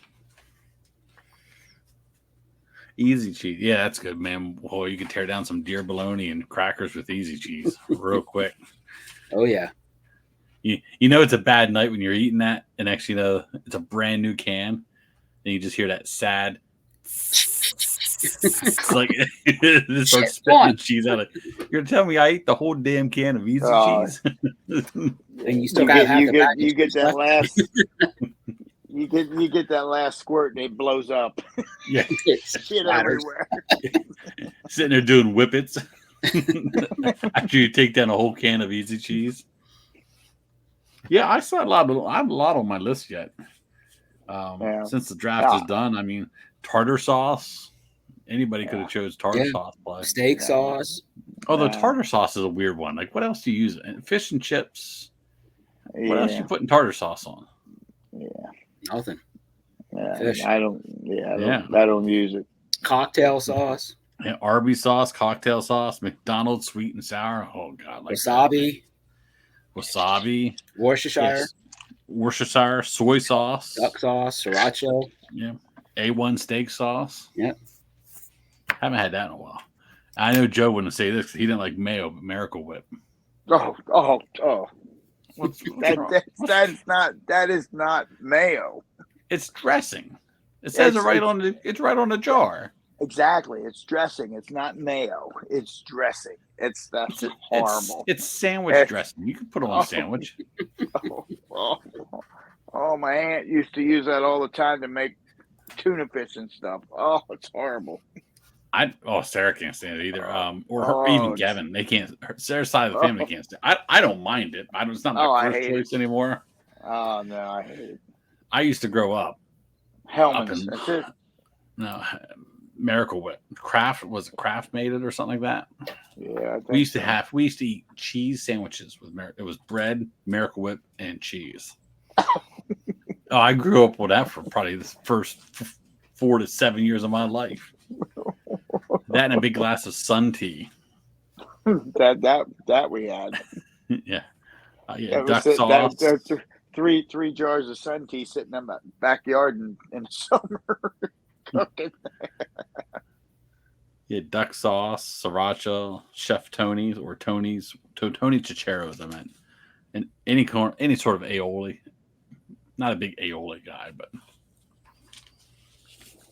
Easy cheese. Yeah, that's good, man. Oh, you can tear down some deer bologna and crackers with easy cheese real quick. Oh yeah. You know it's a bad night when you're eating that, and actually, it's a brand new can, and you just hear that sad. It's like it starts spitting the cheese out. You're gonna tell me I ate the whole damn can of easy cheese? And you still got half the package. You get that last. You get that last squirt and it blows up. Yeah, shit everywhere. Sitting there doing whippets after you take down a whole can of easy cheese. Yeah, I still have a lot on my list yet. Since the draft is done, I mean, tartar sauce. Anybody could have chose tartar sauce. Steak sauce. Although tartar sauce is a weird one. Like, what else do you use? Fish and chips. What else you putting tartar sauce on? Yeah, nothing. Fish. I don't use it. Cocktail sauce. Yeah, Arby's sauce, cocktail sauce, McDonald's sweet and sour. Oh god, like wasabi. Wasabi. Worcestershire. Yes. Worcestershire, soy sauce. Duck sauce, sriracha. Yeah. A1 steak sauce. Yep. Haven't had that in a while. I know Joe wouldn't say this because he didn't like mayo, but Miracle Whip. Oh. That is not mayo. It's dressing. It says it's right on the jar. Exactly. It's dressing. It's not mayo. It's dressing. That's horrible. It's sandwich dressing. You can put it on a sandwich. My aunt used to use that all the time to make tuna fish and stuff. Oh, it's horrible. Sarah can't stand it either. Even Kevin, they can't. Sarah's side of the family can't stand it. I don't mind it. It's not my first choice anymore. Oh no, I hate it. I used to grow up. Hellman's. That's it. No, Miracle Whip. Kraft made it or something like that? Yeah. We used to eat cheese sandwiches with it was bread, Miracle Whip, and cheese. I grew up with that for probably the first 4 to 7 years of my life. That and a big glass of sun tea. that we had. Yeah. Duck sauce. Three jars of sun tea sitting in my backyard in the summer cooking. Yeah, duck sauce, sriracha, Chef Tony's or Tony Chicheros, I meant. And any sort of aioli. Not a big aioli guy, but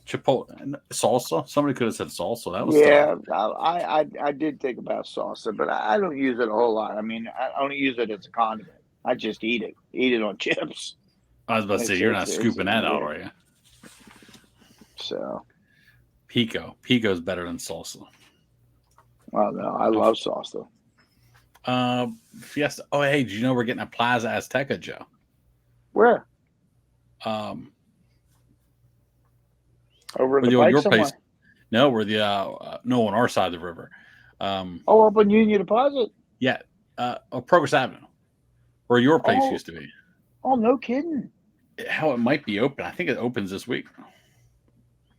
Chipotle salsa. Somebody could have said salsa. That was I did think about salsa, but I don't use it a whole lot. I mean, I don't use it as a condiment. I just eat it on chips. I was about to say you're not scooping that out, are you? So, Pico's better than salsa. Well, no, I love salsa. Fiesta. Oh, hey, did you know we're getting a Plaza Azteca, Joe? Where? Over in the your somewhere? place. No, we're on our side of the river. Up on Union Deposit? Yeah, Progress Avenue, where your place used to be. Oh, no kidding. How it might be open. I think it opens this week.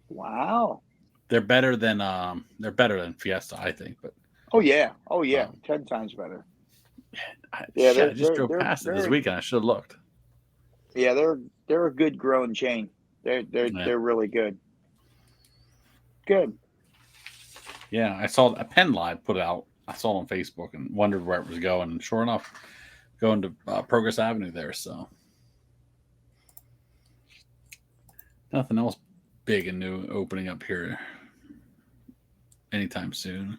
Wow. They're better than Fiesta, I think. But 10 times better. I just drove past it this weekend. I should have looked. Yeah, they're a good growing chain. They're really good. Good. Yeah, I saw a Penn Live put out. I saw it on Facebook and wondered where it was going. And sure enough, going to Progress Avenue there. So nothing else big and new opening up here anytime soon.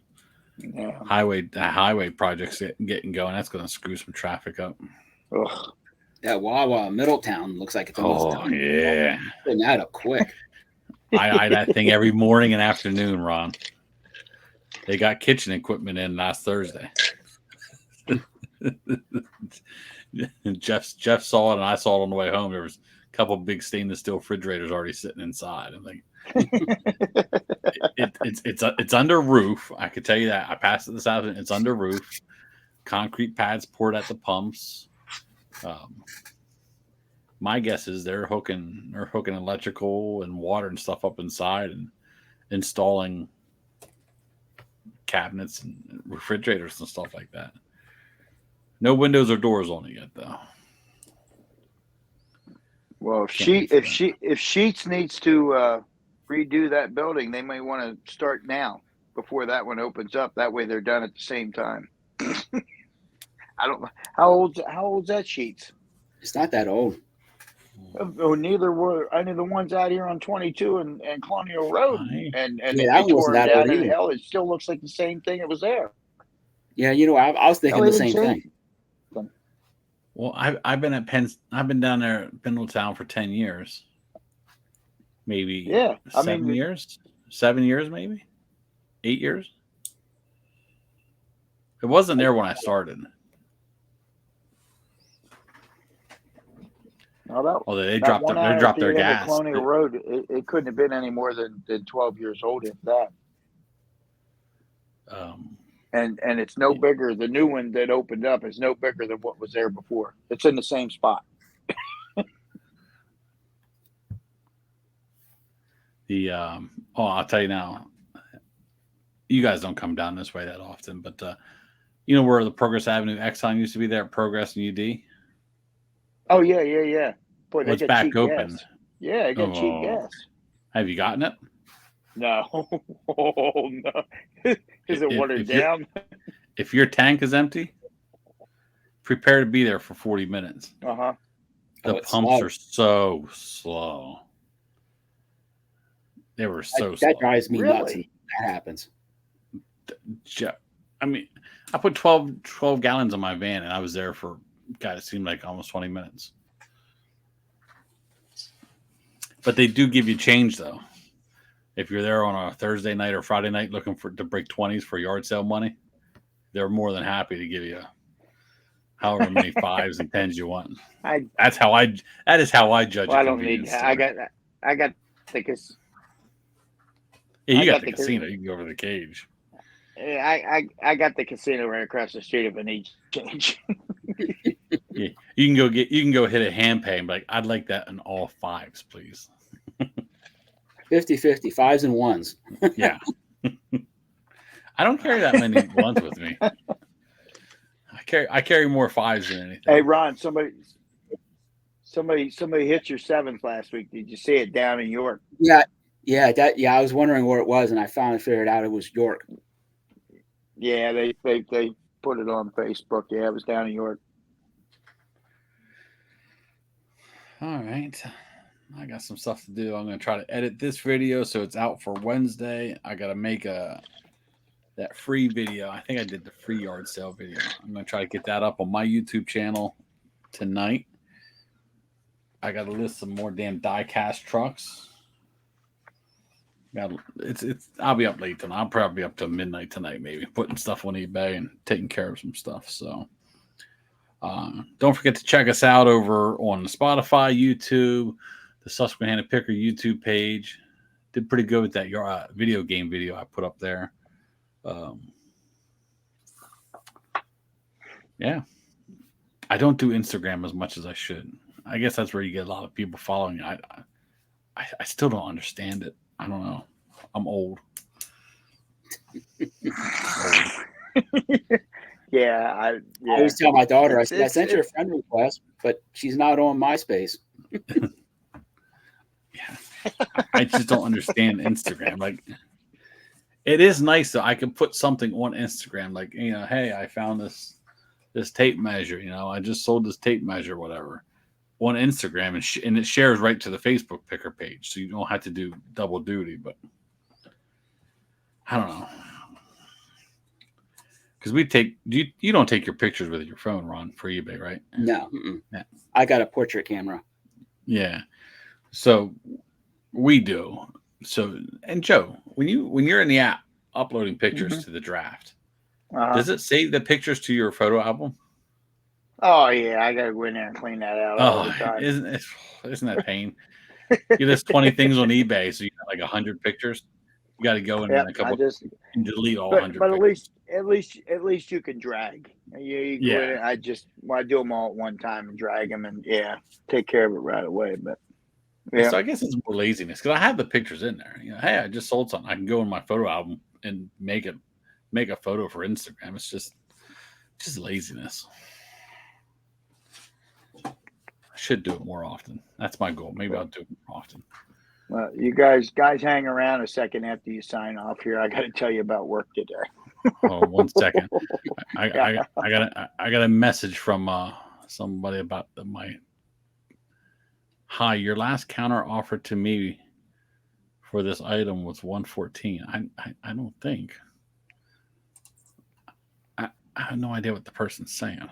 Yeah. highway projects getting going. That's going to screw some traffic up. Ugh. That Wawa Middletown looks like it's almost done. Yeah. Putting that up quick. I eye that thing every morning and afternoon, Ron. They got kitchen equipment in last Thursday. Jeff saw it, and I saw it on the way home. There was a couple of big stainless steel refrigerators already sitting inside. I'm like, it's under roof. I could tell you that. I passed it this afternoon. It's under roof. Concrete pads poured at the pumps. My guess is they're hooking electrical and water and stuff up inside and installing cabinets and refrigerators and stuff like that. No windows or doors on it yet, though. Well, if Sheets needs to redo that building, they may want to start now before that one opens up. That way, they're done at the same time. I don't know how old's that Sheets. It's not that old. Oh, neither were any of the ones out here on 22 and Colonial Road, and Yeah, they that tore wasn't them that old down. And either. hell, it still looks like the same thing. It was there. Yeah, I was thinking the same thing. Well, I've been down there at Middletown for 10 years. Maybe 7 years? 7 years, maybe? 8 years? It wasn't there when I started. They dropped their gas. Colonial Road, it couldn't have been any more than 12 years old, if that. And it's no bigger. The new one that opened up is no bigger than what was there before. It's in the same spot. I'll tell you now. You guys don't come down this way that often, but you know where the Progress Avenue Exxon used to be there, Progress and UD? Oh, yeah. Boy, it's back open. Gas. Yeah, I got cheap gas. Have you gotten it? No. Oh, no. Is it watered down? If your tank is empty, prepare to be there for 40 minutes. Uh-huh. The pumps are so slow. They were so slow. That drives me nuts when that happens. I mean, I put 12 gallons on my van, and I was there for, God, it seemed like almost 20 minutes. But they do give you change, though. If you're there on a Thursday night or Friday night looking to break 20s for yard sale money, they're more than happy to give you however many 5s and 10s you want. That is how I judge. Well, I don't need that. I got the casino. Yeah, you got the casino. You can go over to the cage. Yeah, I got the casino right across the street if I need change. Yeah, you can go hit a hand pay and be like, I'd like that in all 5s, please. 50-50, 5s and 1s. Yeah. I don't carry that many 1s with me. I carry more 5s than anything. Hey, Ron, somebody hit your 7th last week. Did you see it down in York? Yeah. I was wondering where it was, and I finally figured out it was York. Yeah, they put it on Facebook. Yeah, it was down in York. All right. I got some stuff to do. I'm going to try to edit this video so it's out for Wednesday. I got to make that free video. I think I did the free yard sale video. I'm going to try to get that up on my YouTube channel tonight. I got to list some more damn die-cast trucks. I'll be up late tonight. I'll probably be up to midnight tonight, maybe putting stuff on eBay and taking care of some stuff. So don't forget to check us out over on Spotify, YouTube, the Susquehanna Picker YouTube page. Did pretty good with that video game video I put up there. Yeah, I don't do Instagram as much as I should. I guess that's where you get a lot of people following. I still don't understand it. I don't know. I'm old. Yeah, I always tell my daughter, I sent you a friend request, but she's not on MySpace. Yeah, I just don't understand Instagram. Like, it is nice that I can put something on Instagram, like, hey, I found this tape measure. I just sold this tape measure, whatever, on Instagram, and it shares right to the Facebook Picker page, so you don't have to do double duty. But I don't know. Because we take you don't take your pictures with your phone, Ron, for eBay, right? No, Yeah. I got a portrait camera. Yeah. So we do. So, and Joe, when you're in the app uploading pictures to the draft, does it save the pictures to your photo album? Oh yeah, I gotta go in there and clean that out all the time. Isn't that pain? You list 20 things on eBay, so you got like 100 pictures. You got to go in a couple and delete all 100 but pictures. at least you can drag. You go in. I do them all at one time and drag them and take care of it right away. But so I guess it's more laziness because I have the pictures in there. Hey, I just sold something. I can go in my photo album and make a photo for Instagram. It's just laziness. I should do it more often. That's my goal. Maybe I'll do it more often. Well, you guys hang around a second after you sign off here. I got to tell you about work today. Oh, 1 second. I got a message from somebody about hi, your last counter offer to me for this item was 114. I don't think. I have no idea what the person's saying.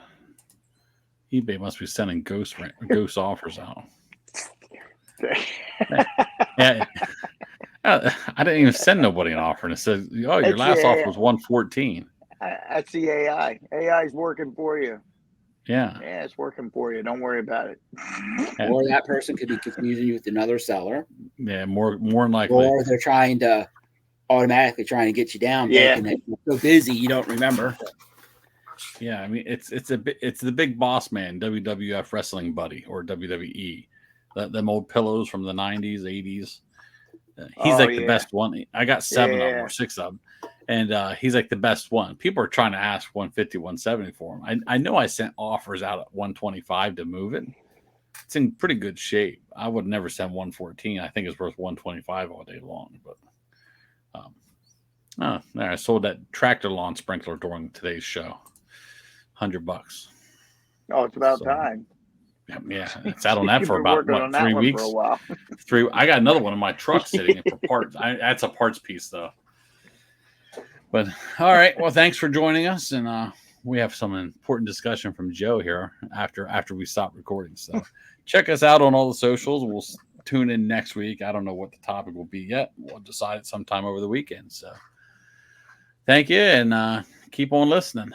eBay must be sending ghost offers out. Yeah. I didn't even send nobody an offer, and it says, "Oh, your last offer was 114." That's the AI. AI is working for you. Yeah, it's working for you. Don't worry about it. Or that person could be confusing you with another seller. Yeah, more likely. Or they're automatically trying to get you down. Thinking that you're so busy you don't remember. Yeah, I mean it's the big boss man, WWF wrestling buddy or WWE. Them old pillows from the 90s, 80s. He's the best one. I got 7 of them or 6 of them. And he's like the best one. People are trying to ask 150, 170 for him. I know I sent offers out at 125 to move it. It's in pretty good shape. I would never send 114. I think it's worth 125 all day long. But I sold that tractor lawn sprinkler during today's show. $100. Oh, it's about time. Yeah, it's out on that for about 3 weeks. For a while. I got another one in my truck sitting for parts. That's a parts piece though. But all right, well, thanks for joining us, and we have some important discussion from Joe here after we stop recording. So check us out on all the socials. We'll tune in next week. I don't know what the topic will be yet. We'll decide it sometime over the weekend. So thank you, and keep on listening.